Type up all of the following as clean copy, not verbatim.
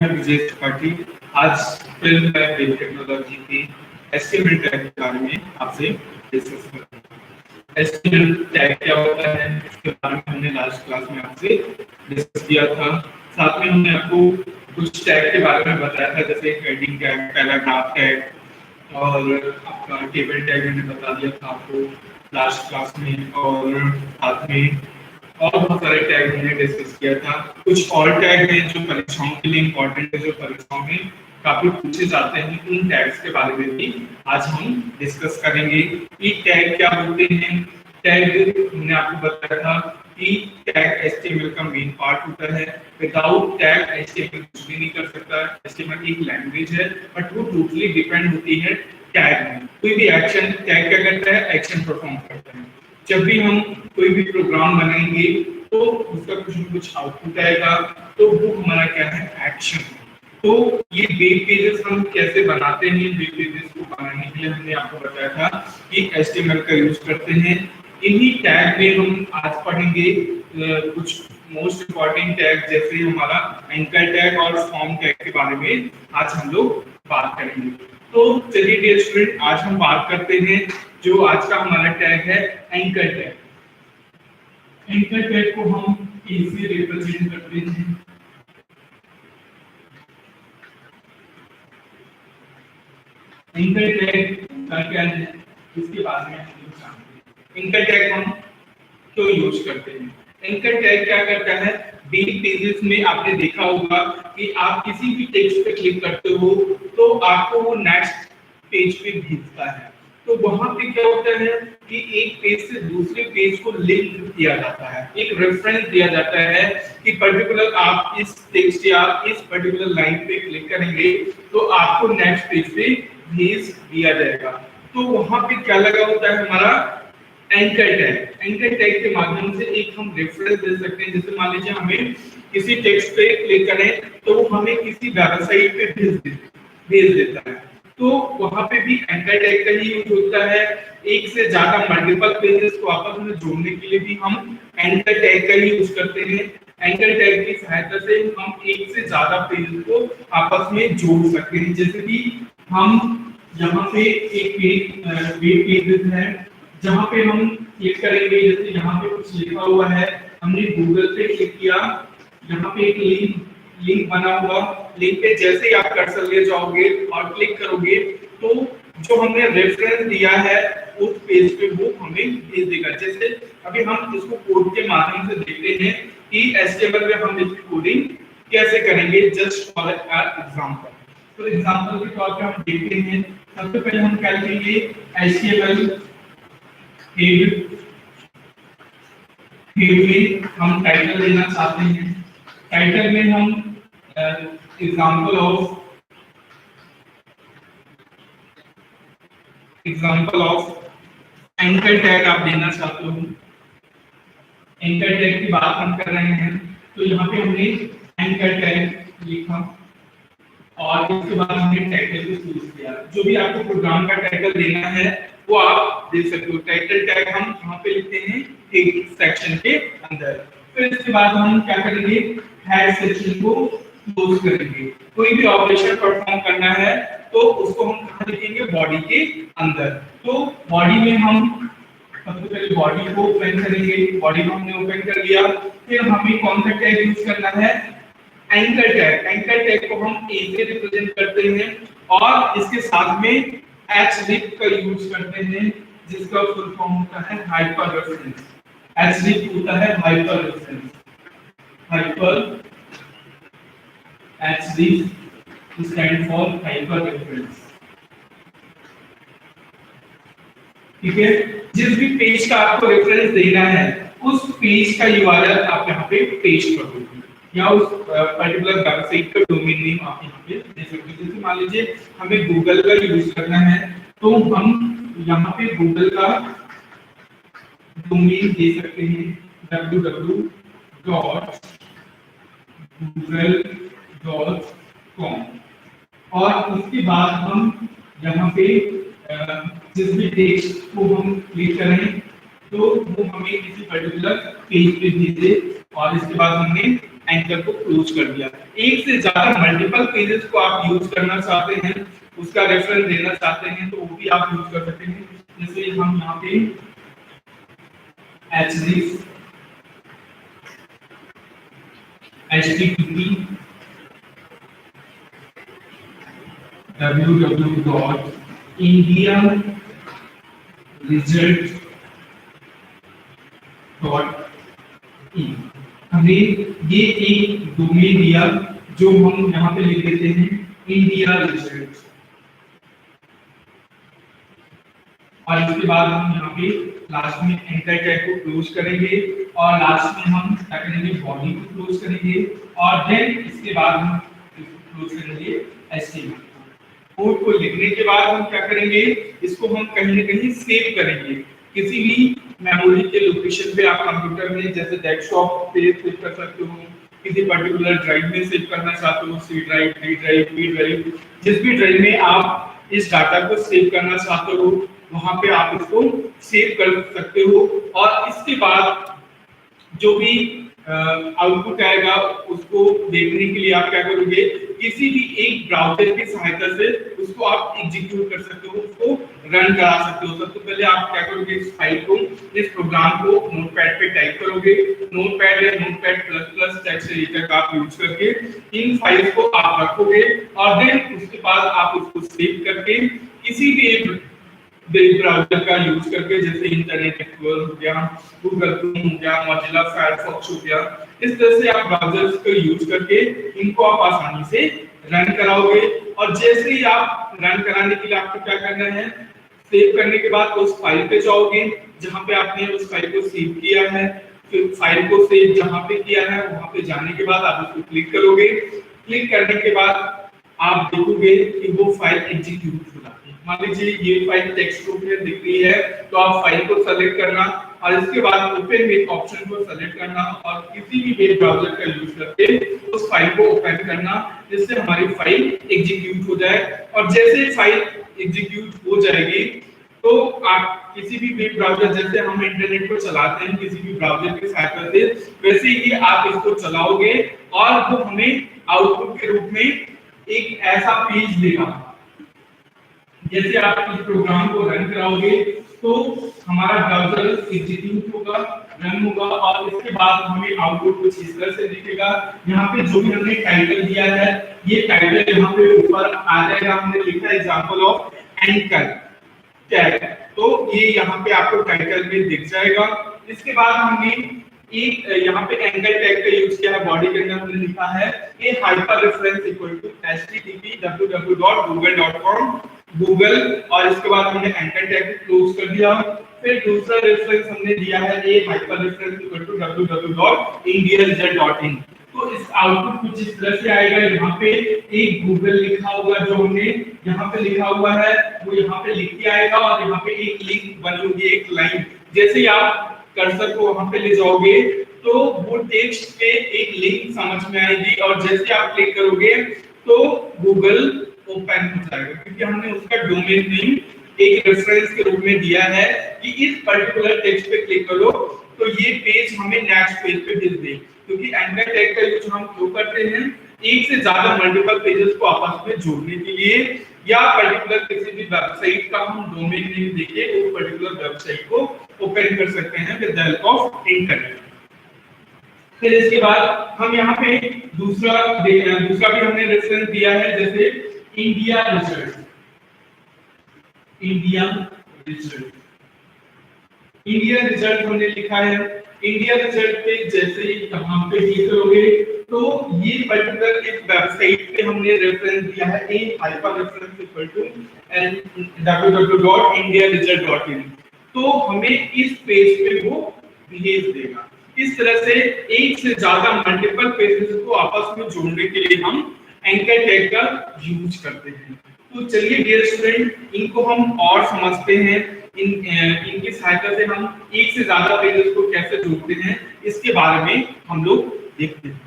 मैं विजय त्रिपाठी। आज फिर मैं वेब टेक्नोलॉजी की एचटीएमएल टैग के बारे में आपसे डिस्कस करूंगा। एचटीएमएल टैग क्या होता है इसके बारे में हमने लास्ट क्लास में आपसे डिस्कस किया था। साथ में हमने आपको कुछ टैग के बारे में बताया था, जैसे हेडिंग टैग, पैराग्राफ टैग और आपका टेबल टैग मैंने बता दिया था आपको लास्ट क्लास में। और साथ में और बहुत सारे टैग हमने डिस्कस किया था। कुछ और टैग हैं जो परीक्षाओं के लिए इंपॉर्टेंट है, जो परीक्षाओं में काफी पूछे जाते हैं। उन टैग्स के बारे में भी आज हम डिस्कस करेंगे कि टैग क्या होते हैं। टैग हमने आपको बताया था कि टैग एचटीएमएल का मेन पार्ट होता है। विदाउट टैग एचटीएमएल कुछ भी नहीं कर सकता। एचटीएमएल एक लैंग्वेज है बट वो टोटली डिपेंड होती है टैग में। कोई भी एक्शन टैग क्या करता है, एक्शन परफॉर्म करता है। जब भी हम कोई भी प्रोग्राम बनाएंगे तो उसका कुछ न कुछ आउटपुट आएगा, तो वो हमारा क्या है, एक्शन। तो ये वेब पेजेस हम कैसे बनाते हैं, वेब पेजेस को बनाने के लिए हमने आपको बताया था कि एचटीएमएल का यूज करते हैं। इन्हीं टैग में हम आज पढ़ेंगे कुछ मोस्ट इंपॉर्टेंट टैग, जैसे हमारा एंकर टैग और फॉर्म टैग के बारे में आज हम लोग बात करेंगे। तो चलिए डियर स्टूडेंट, आज हम बात करते हैं जो आज का हमारा टैग है एंकर टैग। एंकर टैग को हम कैसे रिप्रेजेंट करते हैं? एंकर टैग का क्या है, इसके बारे में हम जानते हैं। एंकर टैग हम क्यों यूज करते हैं? एंकर टैग क्या करता है, वेब पेजेस में आपने देखा होगा कि आप किसी भी टेक्स्ट पे क्लिक करते हो तो आपको वो नेक्स्ट पेज पे भेजता है। तो वहां पे क्या होता है कि एक पेज से दूसरे पेज को लिंक किया जाता है, एक रेफरेंस दिया जाता है कि पर्टिकुलर आप इस टेक्स्ट या इस पर्टिकुलर लाइन पे क्लिक करेंगे तो आपको नेक्स्ट पेज पे भेज दिया जाएगा। तो वहां पे क्या लगा होता है हमारा एंकर टैग। एंकर टैग के माध्यम से एक हम रेफरेंस दे सकते हैं। जैसे मान लीजिए हमें किसी टेक्स्ट पे क्लिक करें तो वो हमें किसी वेबसाइट पे भेज देता है, तो वहां पे भी एंकर टैग का ही यूज होता है। एक से ज्यादा मल्टीपल पेजेस को आपस में जोड़ने के लिए भी हम एंकर टैग का ही यूज करते हैं। एंकर टैग की सहायता से हम एक से ज्यादा पेज को आपस में जोड़ सकते हैं। जैसे कि हम यहाँ पे एक वेब पेज है जहाँ पे हम क्लिक करेंगे, जैसे यहाँ पे कुछ लिखा हुआ है, हमने गूगल पे क्लिक किया, यहाँ पे एक लिंक बना हुआ, लिंक पे जैसे ही आप कर्सर ले जाओगे और क्लिक करोगे तो जो हमने रेफरेंस दिया है उस पेज पे वो हमें भेज देगा। जैसे अभी हम इसको कोड के माध्यम से देखते हैं कि एचटीएमएल में हम इसकी कोडिंग कैसे करेंगे, जस्ट फॉर एग्जांपल। तो एग्जांपल के तौर पे हम देखते हैं, सबसे पहले हम क्या लिखेंगे, एचटीएमएल हेड में हम टाइटल देना चाहते हैं। टाइटल में हम एग्जांपल ऑफ एंकर टैग आप देना चाहते हो। एंकर टैग की बात हम कर रहे हैं तो यहाँ पे हमने एंकर टैग लिखा और इसके बाद हमने टाइटल को चूज किया। जो भी आपको प्रोग्राम का टाइटल देना है वो आप दे सकते हो। टाइटल टैग हम यहाँ पे लिखते हैं एक सेक्शन के अंदर। फिर इसके बाद हम क्या करेंगे, हेड सेक्शन को क्लोज करेंगे। कोई भी ऑपरेशन परफॉर्म करना है तो उसको हम कहाँ लिखेंगे, बॉडी के अंदर। तो बॉडी में हम सबसे पहले बॉडी को ओपन करेंगे। बॉडी को हमने ओपन कर लिया, फिर हमें कौन सा टैग यूज करना है, एंकर टैग। एंकर टैग को हम ए से रिप्रेजेंट करते हैं और इसके साथ में href का यूज करते हैं, जिसका फुल फॉर्म होता है हाइपर रेफरेंस। href होता है hyper reference. href stand for hyper reference. ठीक है, जिस भी पेज का आपको रेफरेंस देना है उस पेज का यूआरएल आप यहाँ पे पेस्ट कर दोगे या उस पर्टिकुलर वेबसाइट का डोमेन नेम आप यहाँ पे दे सकते हो। जैसे मान लीजिए हमें गूगल का यूज करना है तो हम यहाँ पे गूगल का डोमेन दे सकते हैं www.google.com और उसके बाद हम यहाँ पे जिस भी टेक्स्ट को हम क्लिक करें तो वो हमें किसी पर्टिकुलर पेज पे भेजे और इसके बाद हमने एंकर को क्लोज कर दिया। एक से ज्यादा मल्टीपल पेजेस को आप यूज करना चाहते हैं, उसका रेफरेंस देना चाहते हैं, तो वो भी आप यूज कर सकते हैं। जैसे हम यहाँ पे http www.indiaresult.in, हमने ये एक डोमेन दिया जो हम यहाँ पे लिख देते हैं इंडिया रिजल्ट, और इसके बाद हम यहाँ पे लास्ट में एंकर टैग को क्लोज करेंगे और लास्ट में हम क्या करेंगे, बॉडी को क्लोज करेंगे और देन इसके बाद हम क्लोज करेंगे एचटीएमएल कोड को। लिखने के बाद हम क्या करेंगे, इसको हम कहीं ना कहीं सेव करेंगे किसी भी मेमोरी के लोकेशन पे। आप कंप्यूटर में जैसे डेस्कटॉप पे सेव कर सकते हो, किसी पर्टिकुलर ड्राइव में सेव करना चाहते हो, C drive, D drive, B drive, जिस भी ड्राइव में आप इस डाटा को सेव करना चाहते हो वहां पे आप इसको सेव कर सकते हो। और इसके बाद जो भी आउटपुट आएगा उसको देखने के लिए आप क्या करोगे, किसी भी एक ब्राउज़र की सहायता से उसको आप एग्जीक्यूट कर सकते हो, उसको रन करा सकते हो। सबसे पहले आप क्या करोगे, इस फाइल को, इस प्रोग्राम को नोटपैड पे टाइप करोगे। नोटपैड या notepad plus plus text editor का आप यूज करके इन फाइल्स को आप रखोगे और देन उसके बाद आप उसको सेव करके किसी भी एक वेब ब्राउज़र का यूज करके, जैसे इंटरनेट एक्सप्लोरर हो गया, गूगल क्रोम हो गया, मोजिला फायरफॉक्स हो गया, इस तरह से आप ब्राउज़र्स को यूज करके इनको आप आसानी से रन कराओगे। और जैसे ही आप रन कराने के लिए आपको क्या करना है, सेव करने के बाद उस फाइल पे जाओगे जहां पे आपने उस फाइल को सेव किया है, फिर फाइल को सेव जहां पे किया है वहां पे जाने के बाद आप उसको क्लिक करोगे। क्लिक करने के बाद आप देखोगे कि वो फाइल एग्जीक्यूट हो जाती है। मान लीजिए ये फाइल टेक्स्ट रूप में दिख रही है, तो आप फाइल को सेलेक्ट करना और इसके बाद ओपन विद ऑप्शन को सेलेक्ट करना और किसी भी वेब ब्राउज़र का यूज करके उस फाइल को ओपन करना, जिससे हमारी फाइल एग्जीक्यूट हो जाए। और जैसे फाइल एग्जीक्यूट हो जाएगी तो आप किसी भी वेब ब्राउज़र, जैसे हम इंटरनेट को चलाते हैं किसी भी ब्राउज़र की सहायता से, वैसे ही आप इसको चलाओगे और वो हमें आउटपुट के रूप में एक ऐसा पेज देगा। जैसे आप इस प्रोग्राम को रन कराओगे तो हमारा ब्राउज़र एग्जीक्यूट होगा, रन होगा और इसके बाद हमें आउटपुट कुछ इस तरह से दिखेगा। यहाँ पे जो भी हमने टाइटल दिया है, ये टाइटल यहाँ पे ऊपर आ जाएगा। हमने लिखा एग्जांपल ऑफ एंकर टैग, तो ये यहाँ पे आपको टाइटल में दिख जाएगा। इसके बाद हमने एक यहाँ पे एंकर टैग का यूज किया है, बॉडी के अंदर हमने लिखा है a hyper reference equal to http www.google.com Google, और इसके बाद हमने एंकर टैग को क्लोज कर दिया। फिर दूसरा रेफरेंस हमने दिया है a hyper reference equal to www.indiaresult.in। तो इस आउटपुट कुछ इस तरह से आएगा। यहाँ पे एक गूगल लिखा हुआ जो हमने यहाँ पे लिखा हुआ है वो यहाँ पे लिख के आएगा और यहाँ पे एक लिंक बनी होगी, एक लाइन। जैसे ही आप कर्सर को वहां पे ले जाओगे तो वो टेक्स्ट पे एक लिंक समझ में आएगी और जैसे आप क्लिक करोगे तो गूगल ओपन हो जाएगा, क्योंकि हमने उसका डोमेन नेम एक रेफरेंस के रूप में दिया है कि इस पर्टिकुलर टेक्स्ट पे क्लिक करो तो ये पेज हमें नेक्स्ट पेज पे भेज दे। क्योंकि एंकर टैग का यूज हम क्यों करते हैं, एक से ज्यादा मल्टीपल पेजेस को आपस में जोड़ने के लिए, या पर्टिकुलर किसी भी वेबसाइट का हम डोमेन नेम देके उस पर्टिकुलर वेबसाइट को ओपन कर सकते हैं with the help of internet. फिर इसके बाद हम यहाँ पे दूसरा भी हमने रेफरेंस दिया है, जैसे इंडिया रिजल्ट। इंडिया रिजल्ट हमने लिखा है। इंडिया रिजल्ट पे जैसे ही यहाँ पे क्लिक करोगे तो ये पर्टिकुलर एक वेबसाइट पे हमने रेफरेंस दिया है a hyper reference equal to www.indiaresult.in, तो हमें इस पेज पे वो भेज देगा। इस तरह से एक से ज्यादा मल्टीपल पेजेस को आपस में जोड़ने के लिए हम एंकर टैग का यूज करते हैं। तो चलिए डियर स्टूडेंट, इनको हम और समझते हैं। इनकी सहायता से हम एक से ज्यादा पेजेस को कैसे जोड़ते हैं इसके बारे में हम लोग देखते हैं।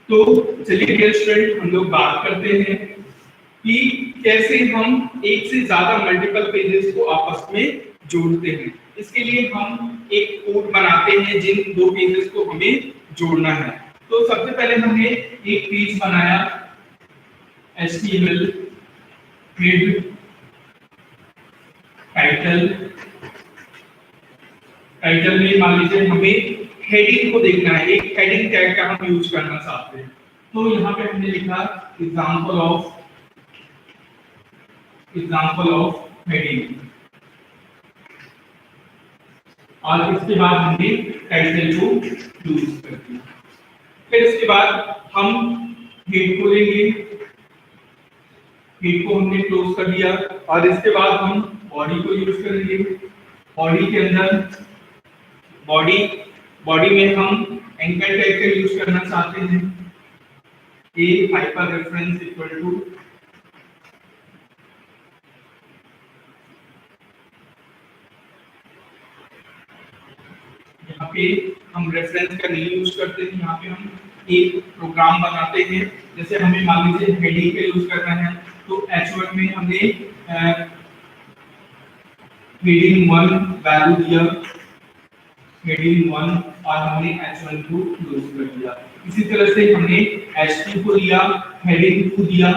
तो चलिए डियर स्टूडेंट, हम लोग बात करते हैं कि कैसे हम एक से ज्यादा मल्टीपल पेजेस को आपस में जोड़ते हैं। इसके लिए हम एक कोड बनाते हैं जिन दो पेजेस को हमें जोड़ना है। तो सबसे पहले हमने एक पेज बनाया HTML हेड टाइटल में मान लीजिए हमें हेडिंग को देखना है, एक हेडिंग टैग का हम यूज करना चाहते हैं। तो यहाँ पे हमने लिखा एग्जांपल ऑफ हेडिंग, और इसके बाद हमने टाइटल को यूज कर दिया। फिर इसके बाद हम हेड को लेंगे, हेड को हमने क्लोज कर दिया, और इसके बाद हम बॉडी को यूज करेंगे। बॉडी के अंदर बॉडी में हम एंकर टैग का यूज करना चाहते हैं। ए हाइपर रेफरेंस इक्वल टू यहाँ पे हम रेफरेंस का नहीं यूज करते हैं, यहाँ पे हम एक प्रोग्राम बनाते हैं। जैसे हमें मान लीजिए हेडिंग का यूज करना है, तो H1 में हमने हेडिंग 1 वैल्यू दिया, हेडिंग 1, और हमने H1 को क्लोज कर दिया। इसी तरह से हमने H2 को लिया, हेडिंग 2 दिया,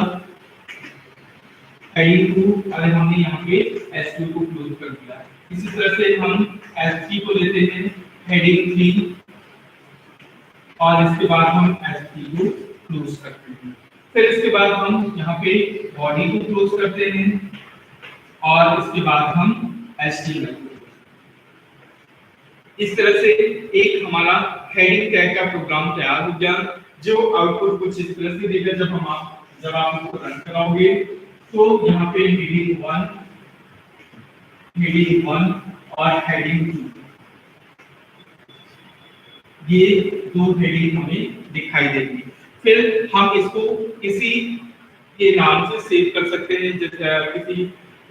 हेडिंग 2, और हमने यहाँ पे H2 को क्लोज कर दिया। इसी तरह से हम H3 को लेते हैं, हेडिंग 3, और इसके बाद हम H3 को क्लोज करते हैं। फिर इसके बाद हम यहाँ पे बॉडी को क्लोज करते हैं, और इसके बाद हम HTML। इस तरह से एक हमारा हेडिंग टैग का प्रोग्राम तैयार हो गया, जो आउटपुट कुछ इस तरह से देगा। जब आप इसको रन कराओगे तो यहाँ पे हेडिंग 1 और हेडिंग 2, ये दो हेडिंग हमें दिखाई देगी। फिर हम इसको किसी के नाम से सेव कर सकते हैं, जैसे किसी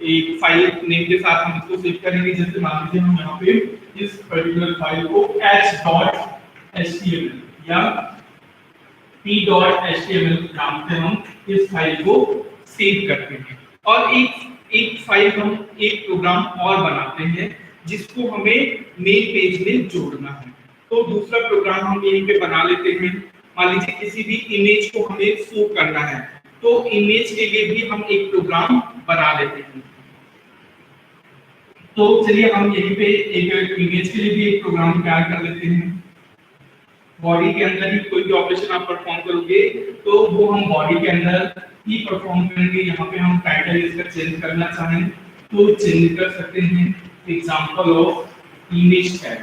एक फाइल नेम के साथ हम इसको सेव करेंगे। जैसे मान लीजिए हम यहाँ पे इस पर्टिकुलर फाइल को h.html या p.html नाम से हम इस फाइल को सेव करते हैं। और एक फाइल हम एक प्रोग्राम और बनाते हैं जिसको हमें मेन पेज में जोड़ना है। तो दूसरा प्रोग्राम हम यहीं पे बना लेते हैं। मान लीजिए किसी भी इमेज को हमें शो करना है, तो इमेज के लिए भी हम एक प्रोग्राम बना लेते हैं। तो चलिए हम यहीं पे एक इमेज के लिए भी एक प्रोग्राम तैयार कर लेते हैं। बॉडी के अंदर ही कोई भी ऑपरेशन आप परफॉर्म करोगे तो वो हम बॉडी के अंदर ही परफॉर्म करेंगे। यहाँ पे हम टाइटल इसका चेंज करना चाहें तो चेंज कर सकते हैं, example of image tag,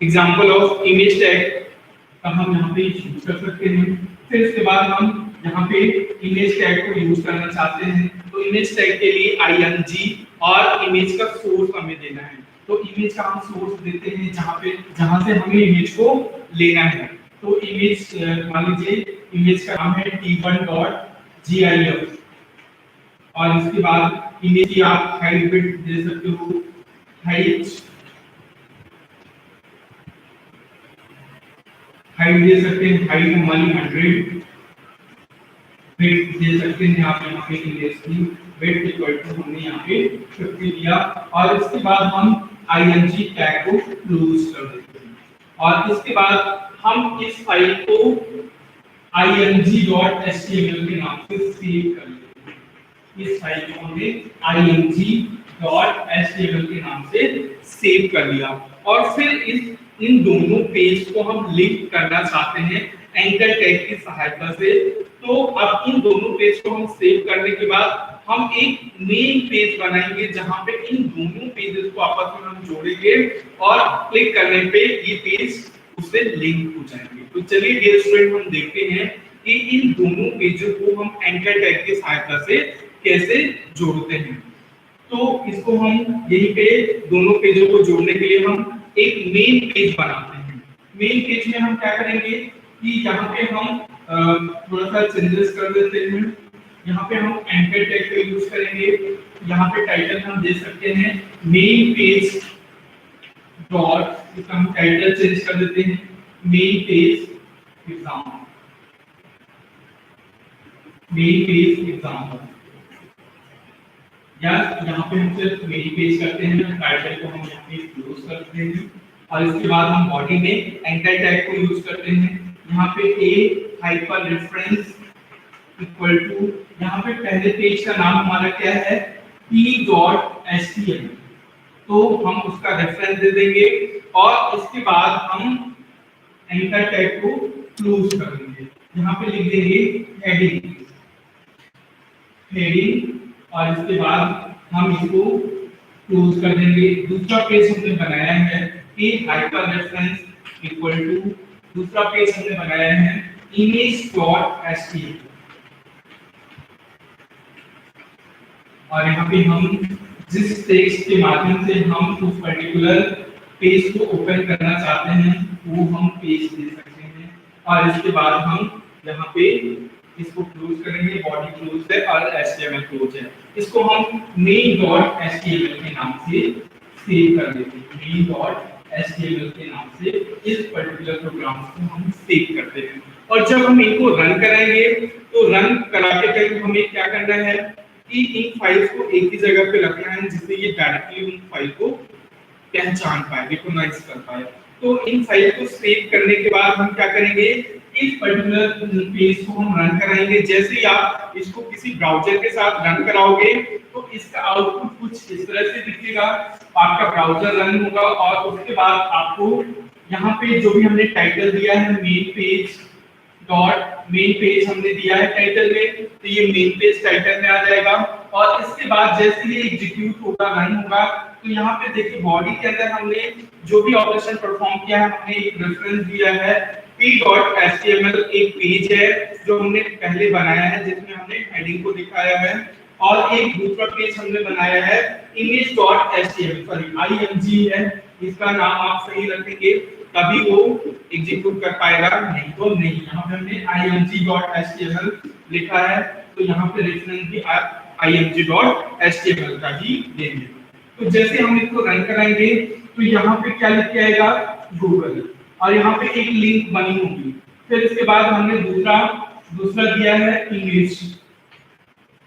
example of image tag का हम यहाँ पे यूज कर सकते हैं। फिर इसके बाद हम यहाँ पे इमेज टैग को यूज करना चाहते हैं, तो इमेज टैग के लिए ing और इमेज का सोर्स हमें देना है। तो इमेज का हम सोर्स देते हैं जहाँ से हमें इमेज को लेना है। तो इमेज मान लीजिए इमेज का नाम है t1.gif, और इसके बाद इमेज की आप हाइट विड्थ दे सकते हो, हाइट दे सकते हैं, हाइट हमारी 100, विड्थ दे सकते हैं आप यहाँ पे इमेज की विड्थ इक्वल टू हमने यहाँ पे 50 दिया, और इसके बाद हम ing टैग को क्लोज कर देते हैं। और इसके बाद हम इस फाइल को ing.html के नाम से सेव कर लेते हैं। इस फाइल को हमने ing.html के नाम से सेव कर लिया, और फिर इन दोनों पेज को हम लिंक करना चाहते हैं एंकर टैग की सहायता से। तो अब इन दोनों पेज को हम सेव करने के बाद हम एक मेन पेज बनाएंगे जहां पे इन दोनों पेजेस को आपस में हम जोड़ेंगे, और क्लिक करने पे ये पेज उससे लिंक हो जाएंगे। तो चलिए डियर स्टूडेंट, हम देखते हैं कि इन दोनों पेजों को हम एंकर टैग की सहायता से कैसे जोड़ते हैं। तो इसको हम यहीं पे दोनों पेजों को जोड़ने के लिए हम एक मेन पेज बनाते हैं। मेन पेज में हम क्या करेंगे कि यहाँ पे हम थोड़ा सा चेंजेस कर देते हैं। यहाँ पे हम एंकर टैग का यूज करेंगे। यहाँ पे टाइटल हम दे सकते हैं मेन पेज डॉट, इसका हम टाइटल चेंज कर देते हैं main page exam, main page exam, या यहाँ पे हम सिर्फ मेन पेज करते हैं, टाइटल को हम यहाँ पे क्लोज करते हैं और इसके बाद हम बॉडी में एंकर टैग को यूज करते हैं। यहाँ पे ए हाइपर रेफरेंस इक्वल टू, यहाँ पे पहले पेज का नाम हमारा क्या है p.html, तो हम उसका रेफरेंस दे देंगे और इसके बाद हम एंकर टैग को क्लोज कर देंगे। यहाँ पे लिख देंगे हेडिंग, हेडिंग, और इसके बाद हम इसको क्लोज कर देंगे। दूसरा पेज हमने बनाया है a hyper reference equal to, दूसरा पेज हमने बनाया है image.html, और यहाँ पे हम जिस टेक्स्ट के माध्यम से हम उस पर्टिकुलर पेज को ओपन करना चाहते हैं वो हम पेज दे सकते हैं, और इसके बाद हम यहाँ पे इसको क्लोज करेंगे, बॉडी क्लोज है और HTML क्लोज है। इसको हम main.html के नाम से सेव कर देते हैं, main.html के नाम से इस पर्टिकुलर प्रोग्राम को हम सेव करते हैं। और जब हम इनको रन कराएंगे तो रन कराते टाइम हमें क्या करना है कि इन फाइल्स को एक ही जगह पे रखना है जिससे ये डायरेक्टली उन फाइल को पहचान पाए, रिकॉग्नाइज कर पाए। तो इन फाइल को सेव करने के बाद हम क्या करेंगे, इस पर्टिकुलर पेज को हम रन कराएंगे। जैसे ही आप इसको किसी ब्राउज़र के साथ रन कराओगे तो इसका आउटपुट कुछ इस तरह से दिखेगा, आपका ब्राउज़र रन होगा और उसके बाद आपको यहाँ पे जो भी हमने टाइटल दिया है main page dot, main page हमने दिया है टाइटल में, तो ये मेन पेज टाइटल में आ जाएगा। और इसके बाद जैसे ये एग्जीक्यूट होगा, रन होगा, तो यहाँ पे देखिए बॉडी के अंदर हमने जो भी ऑपरेशन परफॉर्म किया है, हमने एक रेफरेंस दिया है p.html, एक पेज है जो हमने पहले बनाया है जिसमें हमने हेडिंग को दिखाया है, और एक दूसरा पेज हमने बनाया है image.html, सॉरी img है, इसका नाम आप सही रखेंगे तभी वो एग्जीक्यूट कर पाएगा, नहीं तो नहीं। यहाँ पे हमने img.html लिखा है, तो यहाँ पे रेफरेंस भी आप img.html का ही देंगे। तो जैसे हम इसको रन कराएंगे तो यहाँ पे क्या लिख के आएगा गूगल, और यहाँ पे एक लिंक बनी होगी। फिर इसके बाद हमने दूसरा दिया है इंग्लिश,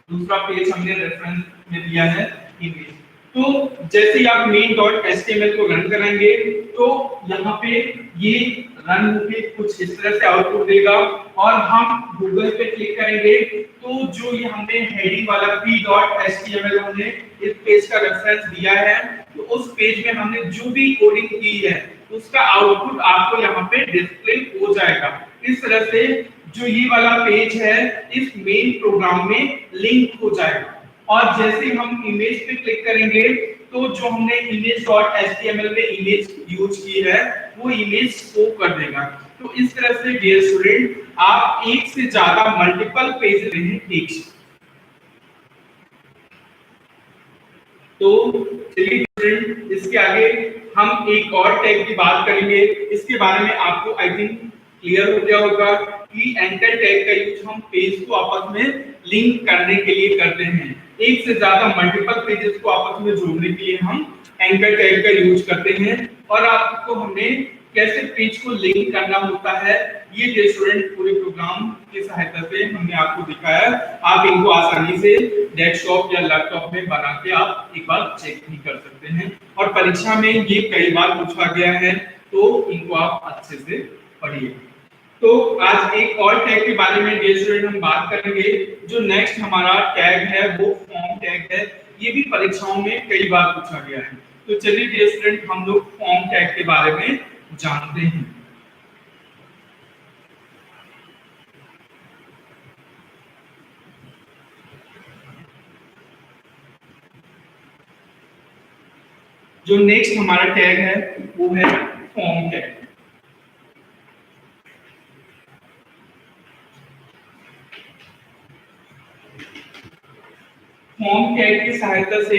दूसरा पेज हमने रेफरेंस में दिया है इंग्लिश। तो जैसे ही आप main.html को रन कराएंगे तो यहाँ पे ये रन होके कुछ इस तरह से आउटपुट देगा, और हम गूगल पे क्लिक करेंगे तो जो ये हमने हेडिंग वाला p.html हमने इस पेज का रेफरेंस दिया है, तो उस पेज में हमने जो भी कोडिंग की है उसका आउटपुट आपको यहाँ पे डिस्प्ले हो जाएगा। इस तरह से जो ये वाला पेज है इस मेन प्रोग्राम में लिंक हो जाएगा। और जैसे हम इमेज पे क्लिक करेंगे तो जो हमने image.html में इमेज यूज की है वो इमेज शो कर देगा। तो इस तरह से डियर स्टूडेंट आप एक से ज्यादा मल्टीपल पेज रहें एक से। तो चलिए स्टूडेंट इसके आगे हम एक और टैग की बात करेंगे। इसके बारे में आपको आई थिंक क्लियर हो गया होगा कि एंकर टैग का यूज हम पेज को आपस में लिंक करने के लिए करते हैं। एक से ज्यादा मल्टीपल पेजेस को आपस में जोड़ने के लिए हम एंकर टैग का यूज करते हैं। और आपको हमने कैसे पेज को लिंक करना होता है ये स्टूडेंट पूरे प्रोग्राम की सहायता से हमने आपको दिखाया। आप इनको आसानी से डेस्कटॉप या लैपटॉप में बना के आप एक बार चेक भी कर सकते हैं, और परीक्षा में ये कई बार पूछा गया है तो इनको आप अच्छे से पढ़िए। तो आज एक और टैग के बारे में डियर स्टूडेंट हम बात करेंगे। जो नेक्स्ट हमारा टैग है वो फॉर्म टैग है। ये भी परीक्षाओं में कई बार पूछा गया है। तो चलिए डियर स्टूडेंट हम लोग फॉर्म टैग के बारे में जानते हैं। जो नेक्स्ट हमारा टैग है वो है फॉर्म टैग। फॉर्म टैग की सहायता से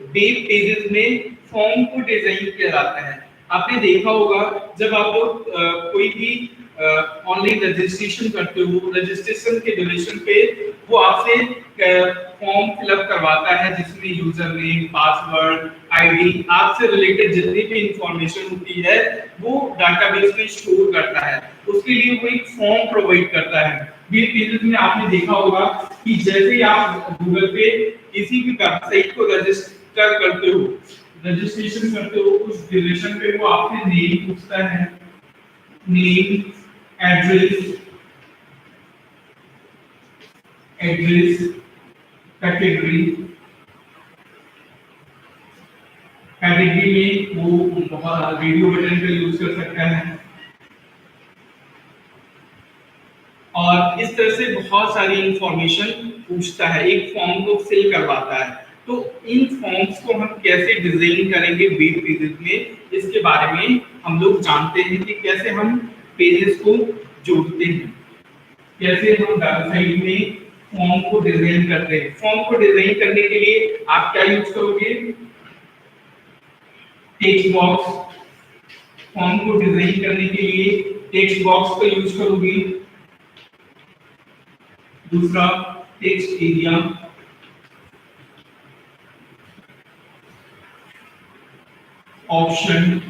वेब पेजेस में फॉर्म को डिजाइन किया जाता है। आपने देखा होगा जब आप लोग कोई भी ऑनलाइन रजिस्ट्रेशन करते हो, रजिस्ट्रेशन के ड्यूरेशन पे वो आपसे फॉर्म फिलअप करवाता है जिसमें यूजर नेम, पासवर्ड, आईडी, आपसे रिलेटेड जितनी भी इंफॉर्मेशन होती है वो डाटाबेस में स्टोर करता है। उसके लिए वो एक फॉर्म प्रोवाइड करता है। ये पेजेस में आपने देखा होगा कि जैसे ही आप गूगल पे किसी भी वेबसाइट को रजिस्टर करते हो, रजिस्ट्रेशन करते हो, उस ड्यूरेशन पे वो आपसे नेम पूछता है, नेम, एड्रेस, कैटेगरी, कैटेगरी में वो बहुत वीडियो बटन का यूज कर सकता है और इस तरह से बहुत सारी इंफॉर्मेशन पूछता है, एक फॉर्म को फिल करवाता है। तो इन फॉर्म्स को हम कैसे डिजाइन करेंगे वेब पेजेस में, इसके बारे में हम लोग जानते हैं कि कैसे हम पेजेस को जोड़ते हैं, कैसे हम वेबसाइट में फॉर्म को डिजाइन करते हैं। फॉर्म को डिजाइन करने के लिए आप क्या यूज करोगे? Text box. फॉर्म को डिजाइन करने के लिए टेक्स्ट बॉक्स का यूज करोगे। दूसरा text area, option,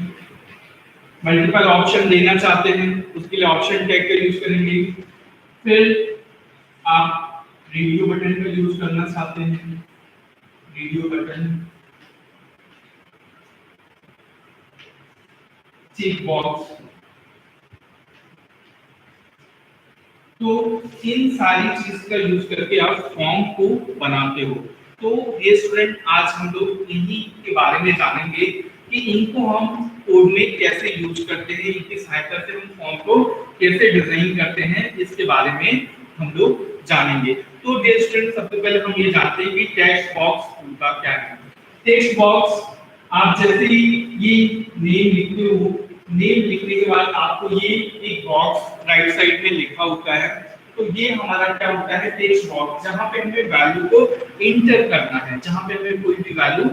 multiple option देना चाहते हैं उसके लिए ऑप्शन टैग का यूज करेंगे। फिर आप रेडियो बटन का यूज करना चाहते हैं, रेडियो बटन, चेक बॉक्स। तो इन सारी चीज का यूज करके आप फॉर्म को बनाते हो। तो ये स्टूडेंट आज हम लोग इन्हीं के बारे में जानेंगे कि इनको हम कोड में कैसे यूज करते हैं, इनकी सहायता से हम फॉर्म को कैसे डिजाइन करते हैं, इसके बारे में हम लोग जानेंगे। तो डियर स्टूडेंट, सबसे पहले हम ये जानते हैं कि टेक्स्ट बॉक्स होता क्या है। टेक्स्ट बॉक्स, आप जैसे ही ये नेम लिखते हो, नेम लिखने के बाद आपको ये एक बॉक्स राइट साइड में लिखा होता है, तो ये हमारा क्या होता है? टेक्स्ट बॉक्स, जहां पे हमें वैल्यू को इंटर करना है, जहां पे हमें कोई भी वैल्यू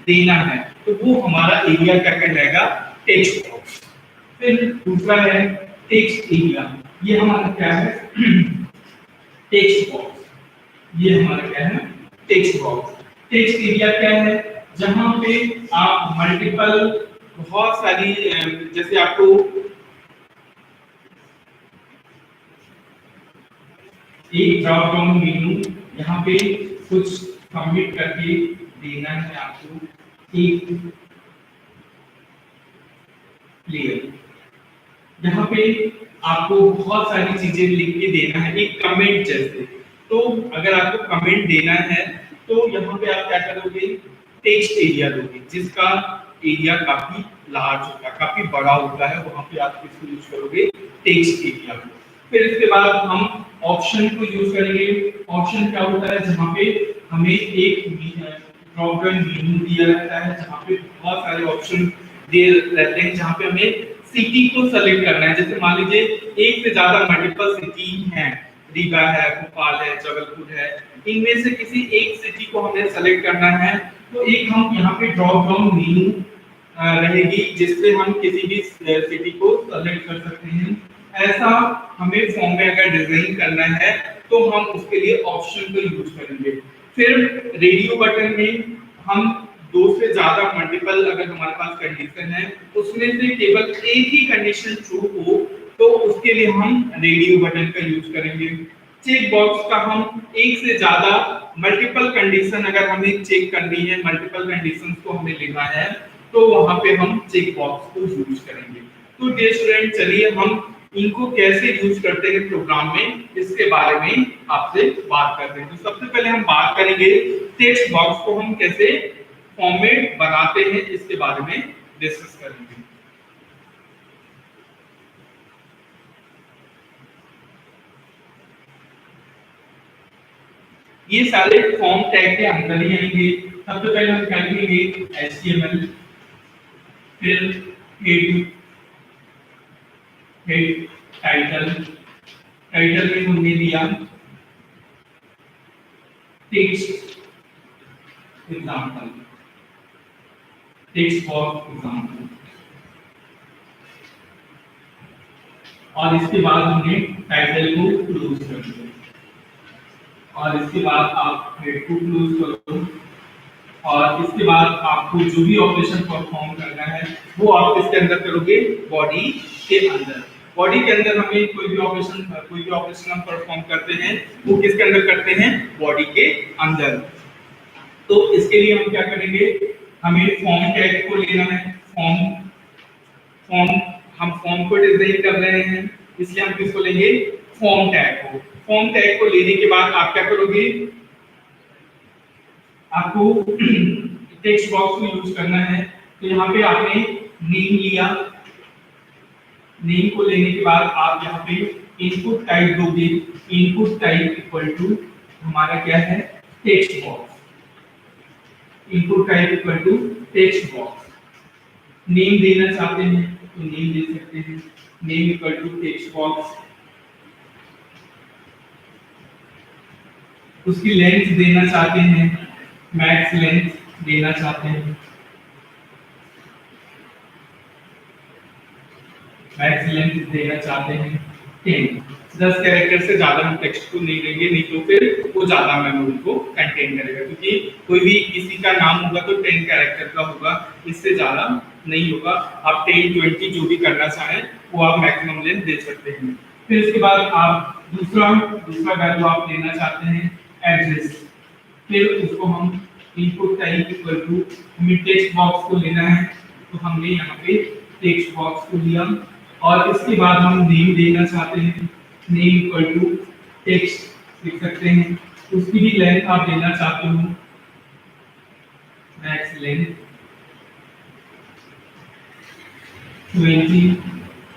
देना है, तो वो हमारा एरिया क्या कहलाएगा? Text box. फिर दूसरा है टेक्स्ट एरिया, ये हमारा क्या है? टेक्स्ट बॉक्स, ये हमारा क्या है? Text box. टेक्स्ट एरिया क्या है? जहां पे आप मल्टीपल, बहुत सारी, जैसे आपको एक ड्रॉप डाउन मेनू, यहाँ पे कुछ सबमिट करके देना है आपको एक लेयर, यहाँ पे आपको बहुत सारी चीजें लिख के देना है, एक कमेंट जैसे। तो अगर आपको कमेंट देना है तो यहाँ पे आप क्या करोगे? टेक्स्ट एरिया दोगे, जिसका एरिया काफी लार्ज होता है, काफी बड़ा होता है, वहां पे आप किसको यूज करोगे? Text area. फिर इसके बाद हम ऑप्शन को यूज करेंगे। ऑप्शन क्या होता है? जहाँ पे हमें एक ड्रॉप डाउन मेनू दिया रहता है, जहाँ पे बहुत सारे ऑप्शन दिए रहते हैं, जहाँ पे हमें सिटी को सेलेक्ट करना है। जैसे मान लीजिए एक से ज्यादा मल्टीपल सिटी हैं, रीवा है, भोपाल है, जबलपुर है, इनमें से किसी एक सिटी को हमें सेलेक्ट करना है, तो एक हम यहाँ पे ड्रॉप डाउन मेनू रहेगी जिससे हम किसी भी सिटी को सेलेक्ट कर सकते हैं। ऐसा हमें फॉर्म में अगर डिजाइन करना है तो हम उसके लिए ऑप्शन को यूज करेंगे। फिर रेडियो बटन में हम दो से ज्यादा मल्टीपल, अगर हमारे पास कंडीशन है उसमें से केवल एक ही कंडीशन ट्रू हो तो उसके लिए हम रेडियो बटन का यूज करेंगे। चेक बॉक्स का हम एक से ज्यादा मल्टीपल कंडीशन अगर हमें चेक करनी है, मल्टीपल कंडीशंस को हमें लेना है, तो वहां पे हम चेक बॉक्स को यूज करेंगे। तो डियर स्टूडेंट, चलिए हम इनको कैसे यूज करते हैं प्रोग्राम में, इसके बारे में आपसे बात करते हैं। तो सबसे पहले हम बात करेंगे टेक्स्ट बॉक्स को हम कैसे फॉर्मेट बनाते हैं, इसके बारे में डिस्कस करेंगे। ये सारे फॉर्म टैग के अंदर ही आएंगे। सबसे पहले हम क्या करेंगे? HTML, फिर हेड, टाइटल, टाइटल में हमने दिया text example, text box example, और इसके बाद हमने टाइटल को क्लोज कर दिया। और इसके बाद आप हेड को क्लोज करो और इसके बाद आपको जो भी ऑपरेशन परफॉर्म करना है वो आप इसके अंदर करोगे, बॉडी के अंदर। बॉडी के अंदर हमें कोई भी ऑपरेशन हम परफॉर्म करते हैं वो किसके अंदर करते हैं, बॉडी के अंदर। तो इसके लिए हम क्या करेंगे, हमें फॉर्म टैग को लेना है। फॉर्म हम फॉर्म को डिजाइन कर रहे हैं, इसलिए हम किसको लेंगे, फॉर्म टैग को। फॉर्म टैग को लेने के बाद आप क्या करोगे, आपको टेक्स्ट बॉक्स को यूज करना है। तो यहाँ पे आपने नेम लिया, नेम को लेने के बाद आप यहाँ पे इनपुट टाइप दोगे। इनपुट टाइप इक्वल टू हमारा क्या है, text box. Input type equal to text box. Name देना चाहते हैं तो नेम दे सकते हैं, name equal to text box. उसकी लेंथ देना चाहते हैं, मैक्स लेंथ देना चाहते हैं, मैक्स लेंथ देना चाहते हैं 10 कैरेक्टर से ज्यादा हम टेक्स्ट को नहीं देंगे, नहीं तो फिर वो ज्यादा मेमोरी को कंटेन करेगा, क्योंकि कोई भी किसी का नाम होगा तो 10 कैरेक्टर का होगा, इससे ज्यादा नहीं होगा। आप 10, 20 जो भी करना चाहें वो आप मैक्सिमम लेंथ दे सकते हैं। फिर इसके बाद आप दूसरा वैल्यू आप लेना चाहते हैं एड्रेस। फिर उसको हम इनपुट टाइप इक्वल टू हमें टेक्स्ट बॉक्स को लेना है, तो हमने यहाँ पे टेक्स्ट बॉक्स को लिया और इसके बाद हम नेम देना चाहते हैं, नेम इक्वल टू टेक्स्ट लिख सकते हैं। उसकी भी लेंथ आप देना चाहते हो, मैक्स लेंथ 20।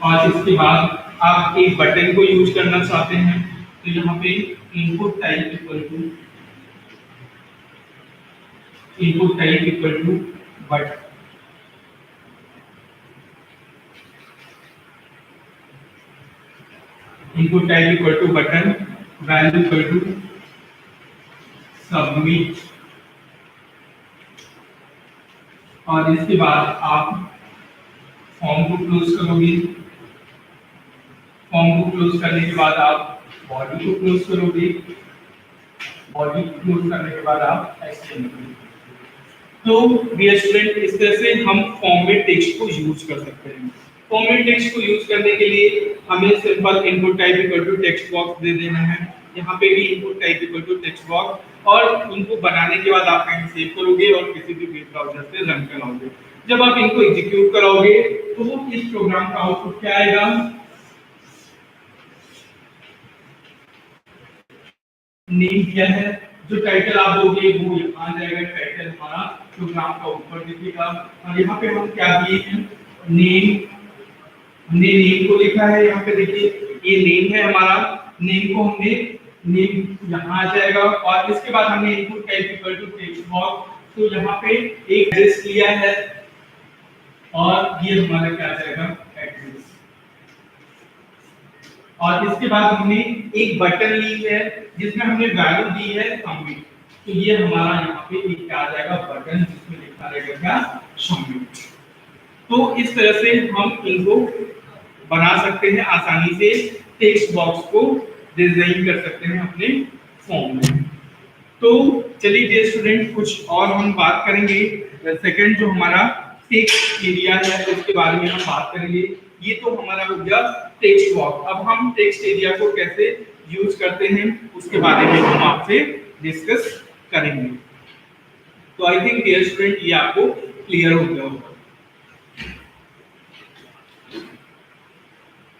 और इसके बाद आप एक बटन को यूज करना चाहते हैं, तो यहाँ पे input type equal to button. Input type equal to button, value equal to submit. और इसके बाद आप फॉर्म को क्लोज करोगे। फॉर्म को क्लोज करने के बाद आप बॉडी को क्लोज करोगे। बॉडी को क्लोज करने के बाद आप एक्सटेंड करोगे। तो डियर स्टूडेंट, इस तरह से हम फॉर्म में टेक्स्ट को यूज कर सकते हैं। फॉर्म में टेक्स्ट को यूज करने के लिए हमें simple input type equal to text box दे देना है। यहाँ पे भी input type equal to text box, और इनको बनाने के बाद आप कहीं सेव करोगे और किसी भी वेब ब्राउज़र से रन कराओगे। जब आप इनको एग्जीक्यूट कराओगे तो वो इस प्रोग्राम का आउटपुट क्या आएगा, नेम क्या है, जो टाइटल आप दोगे वो यहाँ आ जाएगा, टाइटल हमारा प्रोग्राम का ऊपर दिखेगा। और यहाँ पे हम क्या दिए हैं, नेम। हमने नेम को लिखा है, यहाँ पे देखिए ये नेम है हमारा, नेम को हमने नेम यहाँ आ जाएगा। और इसके बाद हमने input type equal to text box, तो यहाँ पे एक एड्रेस लिया है और ये हमारा क्या आ जाएगा, एड्रेस। और इसके बाद हमने एक बटन ली है जिसमें हमने वैल्यू दी है सबमिट, तो ये हमारा यहाँ पे एक क्या आ जाएगा, बटन, जिसमें लिखा रहेगा क्या, सबमिट। तो इस तरह से हम इनको बना सकते हैं, आसानी से टेक्स्ट बॉक्स को डिजाइन कर सकते हैं अपने फॉर्म में। तो चलिए डियर स्टूडेंट, कुछ और हम बात करेंगे। सेकंड जो हमारा टेक्स्ट एरिया है उसके बारे में हम बात करेंगे। ये तो हमारा हो गया टेक्स्ट बॉक्स। अब हम टेक्स्ट एरिया को कैसे यूज करते हैं उसके बारे में हम आपसे डिस्कस करेंगे। तो आई थिंक डियर स्टूडेंट ये आपको क्लियर हो गया होगा।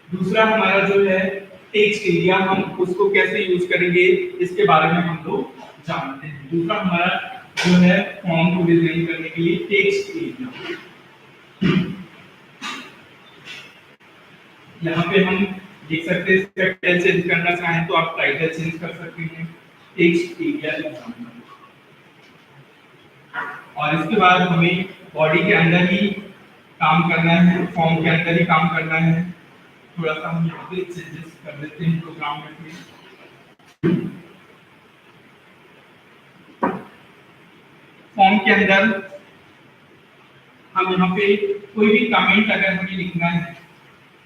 दूसरा हमारा जो है टेक्स्ट एरिया, हम उसको कैसे यूज करेंगे इसके बारे में हम लोग जानते हैं। दूसरा हमारा जो है फॉर्म को डिजाइन करने के लिए टेक्स्ट एरिया, यहाँ पे हम देख सकते हैं टाइटल चेंज करना चाहें तो आप टाइटल चेंज कर सकते हैं, टेक्स्ट एरिया एग्जाम्पल। और इसके बाद हमें बॉडी के अंदर ही काम करना है, फॉर्म के अंदर ही काम करना है। थोड़ा सा हम यहाँ पे चेंजेस कर लेते हैं प्रोग्राम में। फॉर्म के अंदर हम यहाँ पे कोई भी कमेंट अगर हमें लिखना है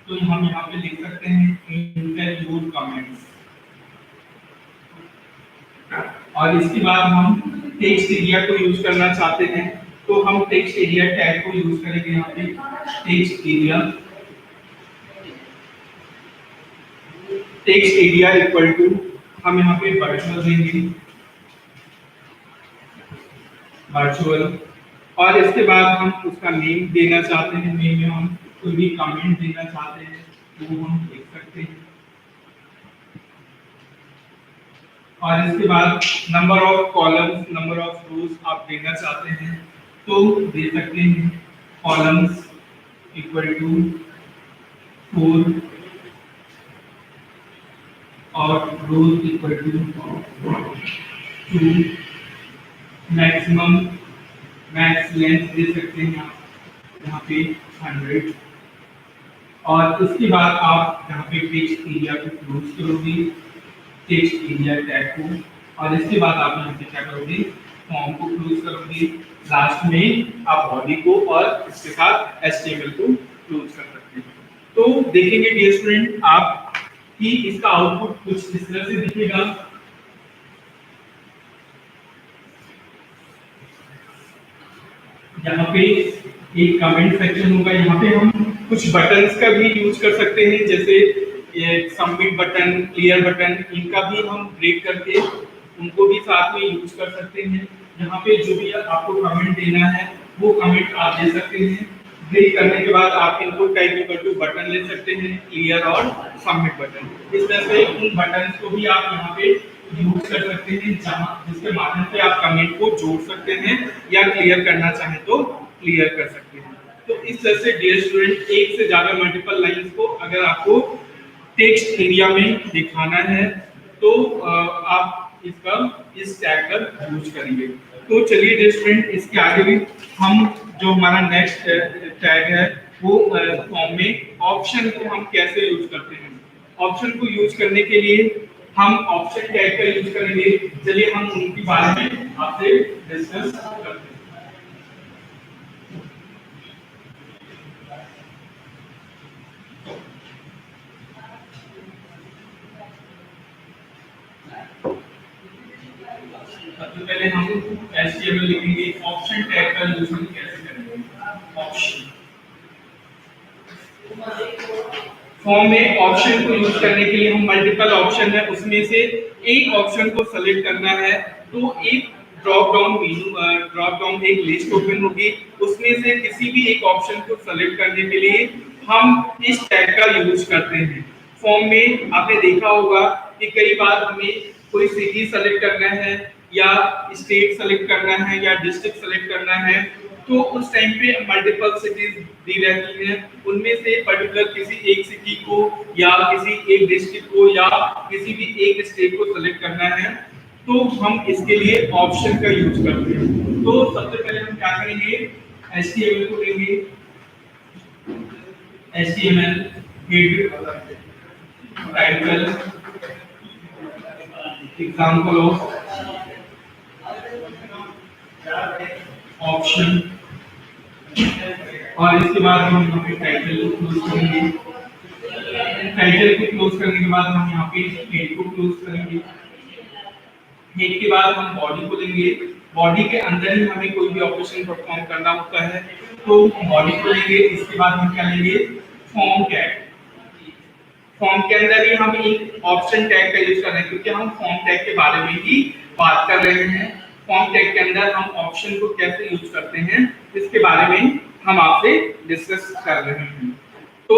तो हम यहाँ पे लिख सकते हैं इंक्लूड कमेंट्स। और इसके बाद हम टेक्स्ट एरिया को यूज करना चाहते हैं, तो हम टेक्स्ट एरिया टैग को यूज करेंगे। यहाँ पे टेक्स्ट एरिया इक्वल टू हम यहाँ पे वर्चुअल देंगे, वर्चुअल। और इसके बाद हम उसका नेम देना चाहते हैं, नेम में हम कोई भी कमेंट देना चाहते हैं तो वो हम देख सकते हैं। और इसके बाद number of columns, number of रोज आप देना चाहते हैं तो दे सकते हैं, कॉलम्स इक्वल टू 4 और rows equal to 2। Maximum max length दे सकते हैं आप यहाँ पे 100। और उसके बाद आप यहाँ पे टेक्स्ट एरिया को क्लोज करोगे, टेक्स्ट एरिया टैग को, और इसके बाद आप यहाँ पे क्या करोगे, फॉर्म को क्लोज करोगे। लास्ट में आप बॉडी को और इसके साथ HTML को क्लोज कर सकते हैं। तो देखेंगे डियर स्टूडेंट आप कि इसका आउटपुट कुछ इस तरह से दिखेगा। यहाँ पे एक कमेंट सेक्शन होगा, यहाँ पे हम कुछ बटन्स का भी यूज कर सकते हैं, जैसे ये सबमिट बटन, क्लियर बटन, इनका भी हम ब्रेक करके उनको भी साथ में यूज कर सकते हैं। यहाँ पे जो भी आपको कमेंट देना है वो कमेंट आप दे सकते हैं। ब्रेक करने के बाद आप इनको टाइप इक्वल टू बटन ले सकते हैं, क्लियर और सबमिट बटन। इस तरह से उन बटन्स को भी आप यहाँ पे यूज कर सकते हैं, जहाँ जिसके माध्यम से आप कमेंट को जोड़ सकते हैं या क्लियर करना चाहें तो क्लियर कर सकते हैं। तो इस तरह से डियर स्टूडेंट एक से ज्यादा मल्टीपल लाइंस को अगर आपको टेक्स्ट एरिया में दिखाना है तो आप इसका इस टैग का यूज करेंगे। तो चलिए डियर स्टूडेंट इसके आगे भी हम जो हमारा नेक्स्ट टैग है वो फॉर्म में ऑप्शन को हम कैसे यूज करते हैं। ऑप्शन को यूज करने के लिए हम ऑप्शन टैग का यूज करेंगे। चलिए हम उनके बारे में आपसे डिस्कस करते हैं। सबसे पहले हम HTML लिखेंगे, ऑप्शन टैग का यूज हम कैसे करेंगे। ऑप्शन फॉर्म में ऑप्शन को यूज करने के लिए हम मल्टीपल ऑप्शन है उसमें से एक ऑप्शन को सेलेक्ट करना है, तो एक drop down menu, drop down एक लिस्ट ओपन होगी, उसमें से किसी भी एक ऑप्शन को सेलेक्ट करने के लिए हम इस टैग का यूज करते हैं। फॉर्म में आपने देखा होगा कि कई बार हमें कोई सिटी सेलेक्ट करना है या स्टेट सेलेक्ट करना है या डिस्ट्रिक्ट सेलेक्ट करना है, तो उस टाइम पे मल्टीपल सिटीज दी रहती हैं, उनमें से पर्टिकुलर किसी एक सिटी को या किसी एक डिस्ट्रिक्ट को या किसी भी एक स्टेट को सेलेक्ट करना है, तो हम इसके लिए ऑप्शन का यूज करते हैं। तो सबसे पहले हम क्या करेंगे, HTML को लेंगे, HTML head title example of option, और इसके बाद हम यहाँ पे टाइटल को क्लोज करेंगे। टाइटल को क्लोज करने के बाद हम यहाँ पे हेड को क्लोज करेंगे। हेड के बाद हम बॉडी को लेंगे, बॉडी के अंदर ही हमें कोई भी ऑपरेशन परफॉर्म करना होता है तो बॉडी को लेंगे। इसके बाद हम क्या लेंगे, फॉर्म टैग। फॉर्म के अंदर ही हम एक ऑप्शन टैग का यूज कर रहे हैं क्योंकि हम फॉर्म टैग के बारे में ही बात कर रहे हैं। फॉर्म टैग के अंदर हम ऑप्शन को कैसे यूज करते हैं इसके बारे में हम आपसे डिस्कस कर रहे हैं। तो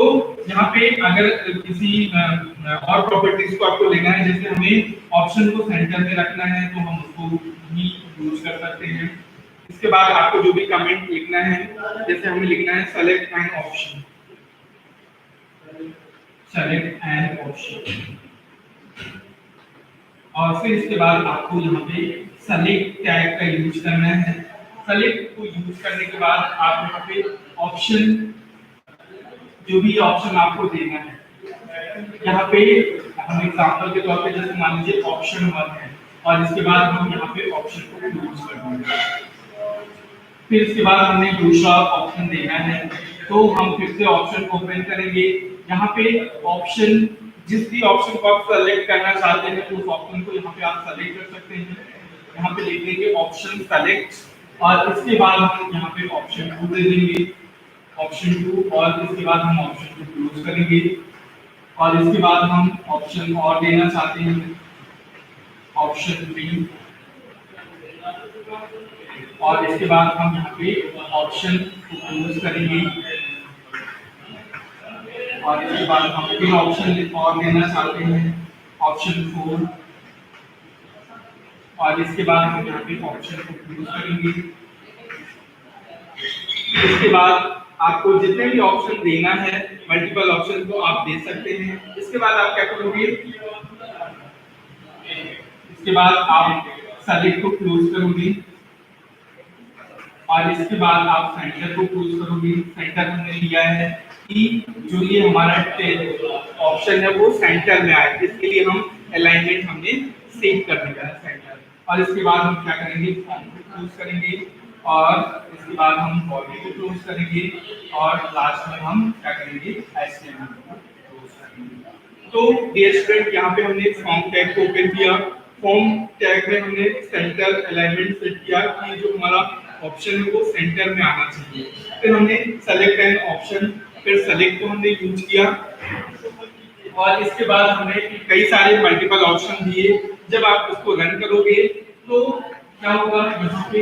यहाँ पे अगर किसी और प्रॉपर्टीज को आपको लेना है, जैसे हमें ऑप्शन को सेंटर में रखना है तो हम उसको भी यूज कर सकते हैं। इसके बाद आपको जो भी कमेंट लिखना है, जैसे हमें लिखना है select an option, select an option, और फिर इसके बाद आपको यहाँ पे सेलेक्ट टैग का यूज करना है। सेलेक्ट को यूज करने के बाद आप यहाँ पे ऑप्शन, जो भी ऑप्शन आपको देना है, यहाँ पे हम एग्जांपल के तौर पे जैसे मान लीजिए ऑप्शन 1 है और इसके बाद हम यहाँ पे ऑप्शन को यूज कर देंगे। फिर इसके बाद हमने दूसरा ऑप्शन देना है तो हम फिर से ऑप्शन को ओपन करेंगे। यहाँ पे ऑप्शन, जिस भी ऑप्शन को आप सेलेक्ट करना चाहते हैं उस ऑप्शन को यहाँ पे आप सेलेक्ट कर सकते हैं। यहाँ पे लिख देंगे ऑप्शन सेलेक्ट और इसके बाद हम यहाँ पे ऑप्शन 2 दे देंगे, ऑप्शन 2 और इसके बाद हम ऑप्शन 2 क्लोज करेंगे और इसके बाद हम ऑप्शन और देना चाहते हैं ऑप्शन 3 और इसके बाद हम यहाँ पे ऑप्शन को क्लोज करेंगे और इसके बाद हम फिर ऑप्शन और देना चाहते हैं ऑप्शन 4 और इसके बाद हम यहाँ पे ऑप्शन को क्लोज करेंगे। इसके बाद आपको जितने भी ऑप्शन देना है मल्टीपल ऑप्शन को आप दे सकते हैं। इसके बाद आप क्या करोगे, इसके बाद आप सेलेक्ट को क्लोज करोगे और इसके बाद आप सेंटर को क्लोज करोगे। सेंटर हमने लिया है कि जो ये हमारा ऑप्शन है वो सेंटर में आए, इसके लिए हम अलाइनमेंट हमने सेव कर दिया है सेंटर। और इसके बाद हम क्या करेंगे, फॉर्म को क्लोज करेंगे और इसके बाद हम बॉडी को क्लोज करेंगे और लास्ट में हम क्या करेंगे, एचटीएमएल को क्लोज करेंगे। तो डियर स्टूडेंट, यहाँ पे हमने फॉर्म टैग को ओपन किया। फॉर्म टैग में हमने सेंटर अलाइनमेंट सेट किया कि जो हमारा ऑप्शन है वो सेंटर में आना चाहिए। फिर हमने सेलेक्ट एन ऑप्शन, फिर सेलेक्ट को हमने यूज किया और इसके बाद हमने कई सारे मल्टीपल ऑप्शन दिए। जब आप उसको रन करोगे तो क्या होगा, यहाँ पे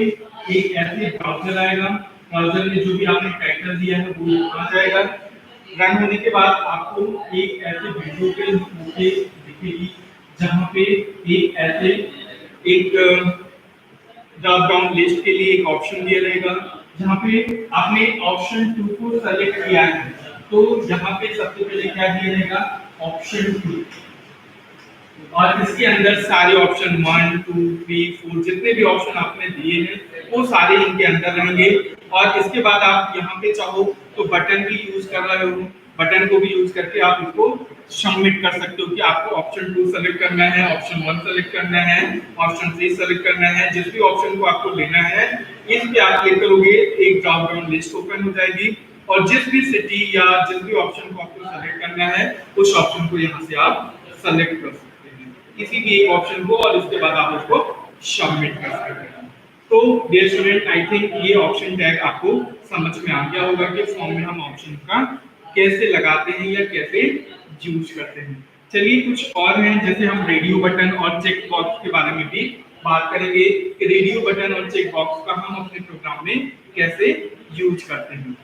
एक ऐसे ब्राउज़र आएगा, ब्राउज़र में जो भी आपने टाइटल दिया है वो आ जाएगा। रन होने के बाद आपको एक ऐसे वीडियो पे मुझे दिखेगी जहाँ पे एक ऐसे एक ड्रॉप डाउन लिस्ट के लिए एक ऑप्शन दिया रहेगा जहाँ पे आपने ऑप्शन 2 को सेलेक्ट किया है। तो यहाँ पे सबसे पहले क्या दिया रहेगा, ऑप्शन 2 और इसके अंदर सारे ऑप्शन 1 2 3 4 जितने भी ऑप्शन आपने दिए हैं वो सारे इनके अंदर रहेंगे। और इसके बाद आप यहाँ पे चाहो तो बटन भी यूज कर रहे हो, बटन को भी यूज करके आप इसको सबमिट कर सकते हो कि आपको ऑप्शन 2 सेलेक्ट करना है, ऑप्शन 1 सेलेक्ट करना है, ऑप्शन 3 सेलेक्ट करना है। जिस भी ऑप्शन को आपको लेना है इस पे आप क्लिक करोगे, एक ड्रॉप डाउन लिस्ट ओपन हो जाएगी और जिस भी सिटी या जिस भी ऑप्शन को आपको सेलेक्ट करना है उस ऑप्शन को यहाँ से आप सेलेक्ट कर सकते हैं, किसी भी एक ऑप्शन को, और इसके बाद आप उसको सबमिट कर सकते हैं। तो डियर स्टूडेंट, आई थिंक ये ऑप्शन टैग आपको समझ में आ गया होगा कि फॉर्म में हम ऑप्शन का कैसे लगाते हैं या कैसे यूज करते हैं। चलिए कुछ और हैं, जैसे हम रेडियो बटन और चेक बॉक्स के बारे में भी बात करेंगे कि रेडियो बटन और चेक बॉक्स का हम अपने प्रोग्राम में कैसे यूज करते हैं।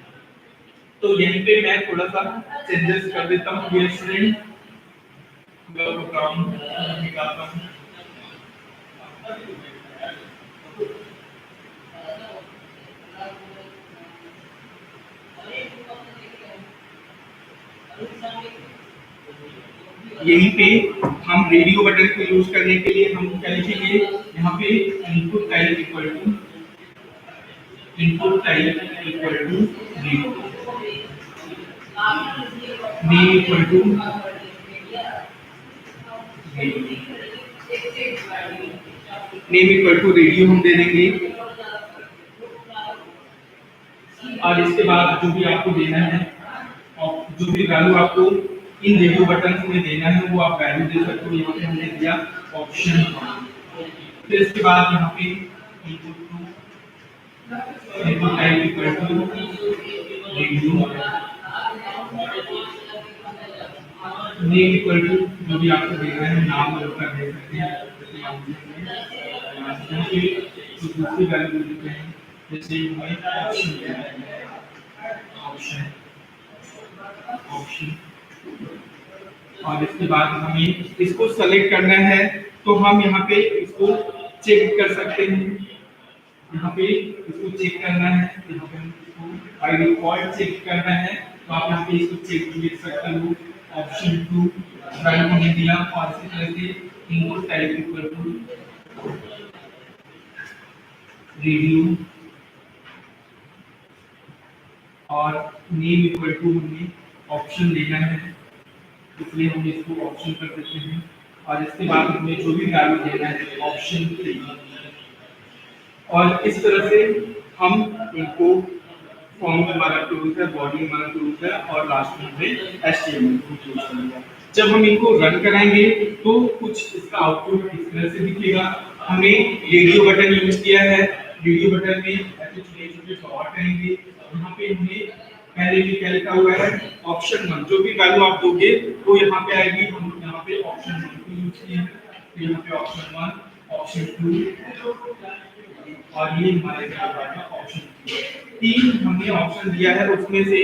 तो यहीं पे मैं थोड़ा सा चेंजेस कर देता हूँ डियर स्टूडेंट, प्रोग्राम निकालता हूँ। यहीं पे हम रेडियो बटन को यूज करने के लिए हम क्या लिखेंगे, यहाँ पे input type equal to radio, name equal to radio हम दे देंगे और इसके बाद जो भी आपको देना है और जो भी वैल्यू आपको इन रेडियो बटन में देना है वो आप वैल्यू दे सकते हो। यहाँ पे हमने दिया ऑप्शन, फिर इसके बाद यहाँ पे input type equal to radio, name equal to जो भी आपको देना है नाम का दे सकते हैं। यहाँ पे दूसरी वैल्यू देते हैं, जैसे ऑप्शन और इसके बाद हमें इसको सेलेक्ट करना है तो हम यहाँ पे इसको चेक कर सकते हैं। यहाँ पे इसको चेक करना है, यहाँ पे इसको बाय डिफॉल्ट चेक करना है तो आप यहाँ पे इसको चेक लिख सकते हो। ऑप्शन 2 रन होने दिया और इसी तरह से input type equal to radio और नेम इक्वल टू हमने ऑप्शन लेना है इसलिए हम इसको ऑप्शन कर देते हैं और इसके बाद हमें जो भी वैल्यू देना है ऑप्शन 3 और इस तरह से हम इनको फॉर्म हमारा क्लोज है, बॉडी हमारा क्लोज है और लास्ट में हमने एचटीएमएल को क्लोज कर दिया। जब हम इनको रन कराएंगे तो कुछ इसका आउटपुट इस तरह से दिखेगा हमने रेडियो बटन यूज किया है। रेडियो बटन में ऐसे छोटे छोटे डॉट रहेंगे। यहाँ पे हमने पहले भी क्या लिखा हुआ है, ऑप्शन 1, जो भी वैल्यू आप दोगे वो यहाँ पे आएगी। हम यहाँ पे ऑप्शन 1 को यूज किए हैं, तो यहाँ पे ऑप्शन 1, ऑप्शन 2 और ये हमारे ऑप्शन 3 हमने ऑप्शन दिया है, उसमें से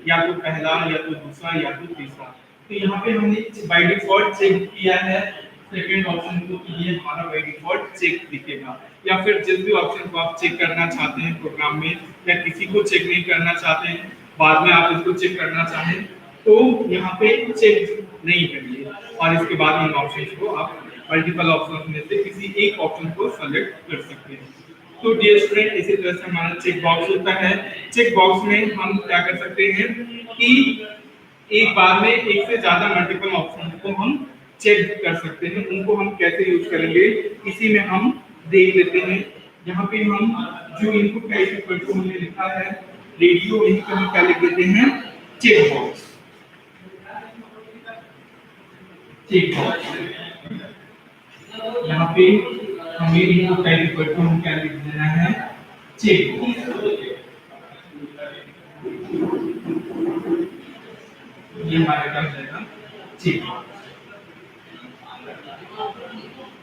या तो पहला या तो दूसरा या तो तीसरा। तो यहाँ पे हमने बाय डिफॉल्ट चेक किया है सेकंड ऑप्शन को, कि ये हमारा बाय डिफॉल्ट चेक दिखेगा। या फिर जिस भी ऑप्शन को आप चेक करना चाहते हैं प्रोग्राम में, या किसी को चेक नहीं करना चाहते हैं, बाद में आप इसको चेक करना चाहें तो यहाँ पे चेक नहीं करिए और इसके बाद इन ऑप्शन को आप मल्टीपल ऑप्शन में से किसी एक ऑप्शन को सेलेक्ट कर सकते हैं। तो डियर स्टूडेंट, इसी तरह से हमारा चेक बॉक्स होता है। चेक बॉक्स में हम क्या कर सकते हैं कि एक बार में एक से ज्यादा मल्टीपल ऑप्शन को हम चेक कर सकते हैं। उनको हम कैसे यूज करेंगे इसी में हम देख लेते हैं। यहाँ पे हम जो इनपुट का इक्वल टू हमने लिखा है रेडियो, यही को हम क्या लिख देते हैं, चेक बॉक्स। चेक बॉक्स यहाँ पे हमें इनपुट का इक्वल टू हम क्या लिख देना है, चेक बॉक्स। ये हमारा क्या हो जाएगा, चेक बॉक्स।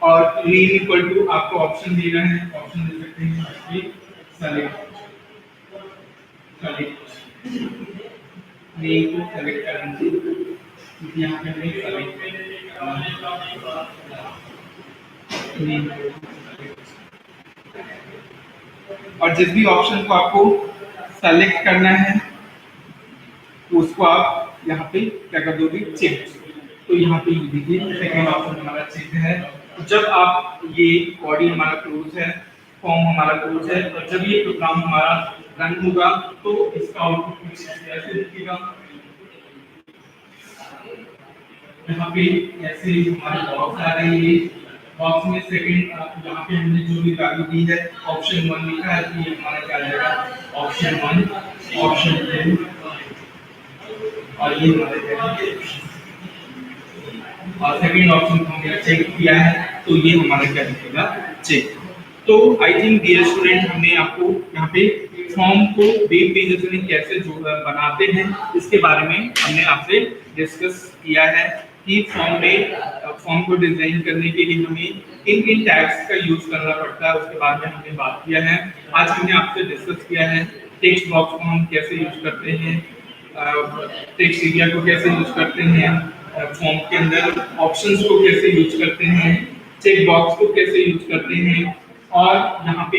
और नेम इक्वल टू आपको ऑप्शन देना है, ऑप्शन दे सकते हैं कि सेलेक्ट नेम को सेलेक्ट करेंगे, क्योंकि यहाँ पे हमें सेलेक्ट नेम और जिस भी ऑप्शन को आपको सेलेक्ट करना है तो उसको आप यहाँ पे क्या कर दोगे, चेक। तो यहाँ पे देखिए सेकंड ऑप्शन हमारा चेक है। जब आप ये बॉडी हमारा क्लोज है, फॉर्म हमारा क्लोज है, और जब ये प्रोग्राम हमारा रन होगा तो इसका आउटपुट कुछ ऐसे दिखेगा। यहाँ पे ऐसे हमारे बॉक्स आ रही है। बॉक्स में सेकंड यहाँ पे हमने जो भी वैल्यू दी है ऑप्शन 1 लिखा है, तो ये हमारा क्या आएगा, ऑप्शन 1, ऑप्शन 2 और ये हमारे और सेकंड ऑप्शन को हमने चेक किया है, तो ये हमारा क्या दिखेगा, चेक। तो आई थिंक डियर स्टूडेंट, हमने आपको यहाँ पे फॉर्म को वेब पेजेस में कैसे बनाते हैं इसके बारे में हमने आपसे डिस्कस किया है कि फॉर्म को डिजाइन करने के लिए हमें किन टैग्स का यूज करना पड़ता है, उसके बारे में हमने बात किया है। आज हमने आपसे डिस्कस किया है टेक्स्ट बॉक्स को हम कैसे यूज करते हैं, टेक्स्ट एरिया को कैसे यूज करते हैं, फॉर्म के अंदर ऑप्शंस को कैसे यूज करते हैं, चेक बॉक्स को कैसे यूज करते हैं, और यहाँ पे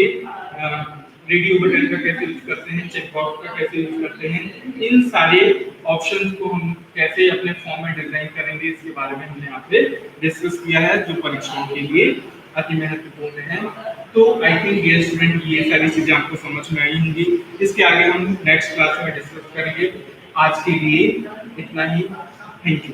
रेडियो बटन का कैसे यूज करते हैं, चेक बॉक्स का कैसे यूज करते हैं। इन सारे ऑप्शंस को हम कैसे अपने फॉर्म में डिजाइन करेंगे इसके बारे में हमने आपसे डिस्कस किया है, जो परीक्षाओं के लिए अति महत्वपूर्ण है। तो आई थिंक डियर स्टूडेंट, ये सारी चीजें आपको समझ में आई होंगी। इसके आगे हम नेक्स्ट क्लास में डिस्कस करेंगे। आज के लिए इतना ही। Thank you.